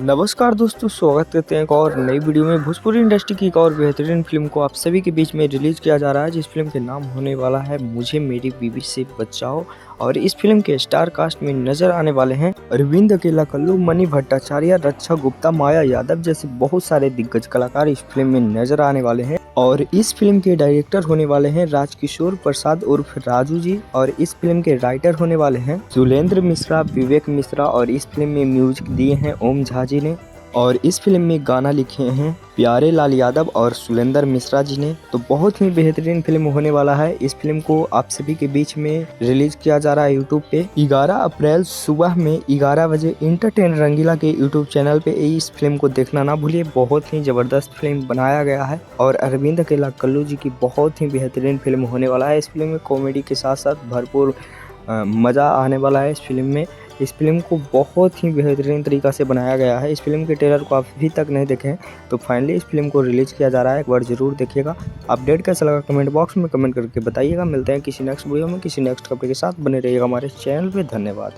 नमस्कार दोस्तों, स्वागत करते हैं एक और नई वीडियो में। भोजपुरी इंडस्ट्री की एक और बेहतरीन फिल्म को आप सभी के बीच में रिलीज किया जा रहा है, जिस फिल्म के नाम होने वाला है मुझे मेरी बीवी से बचाओ। और इस फिल्म के स्टार कास्ट में नजर आने वाले हैं अरविंद अकेला, कल्लू, मणि भट्टाचार्य, रक्षा गुप्ता, माया यादव जैसे बहुत सारे दिग्गज कलाकार इस फिल्म में नजर आने वाले हैं। और इस फिल्म के डायरेक्टर होने वाले हैं राजकिशोर प्रसाद उर्फ राजू जी। और इस फिल्म के राइटर होने वाले हैं सुलेंद्र मिश्रा, विवेक मिश्रा। और इस फिल्म में म्यूजिक दिए हैं ओम झा जी ने। और इस फिल्म में गाना लिखे हैं प्यारे लाल यादव और सुलेंद्र मिश्रा जी ने। तो बहुत ही बेहतरीन फिल्म होने वाला है। इस फिल्म को आप सभी के बीच में रिलीज किया जा रहा है यूट्यूब पे 11 अप्रैल सुबह में 11 बजे इंटरटेन रंगीला के यूट्यूब चैनल पे। इस फिल्म को देखना ना भूलिए, बहुत ही जबरदस्त फिल्म बनाया गया है। और अरविंद अकेला, कल्लू जी की बहुत ही बेहतरीन फिल्म होने वाला है। इस फिल्म में कॉमेडी के साथ साथ भरपूर मज़ा आने वाला है। इस फिल्म में इस फिल्म को बहुत ही बेहतरीन तरीक़ा से बनाया गया है। इस फिल्म के ट्रेलर को आप अभी तक नहीं देखे हैं तो फाइनली इस फिल्म को रिलीज किया जा रहा है, एक बार ज़रूर देखिएगा। अपडेट कैसा लगा कमेंट बॉक्स में कमेंट करके बताइएगा। मिलते हैं किसी नेक्स्ट वीडियो में किसी नेक्स्ट टॉपिक के साथ। बने रहिएगा हमारे चैनल पे। धन्यवाद।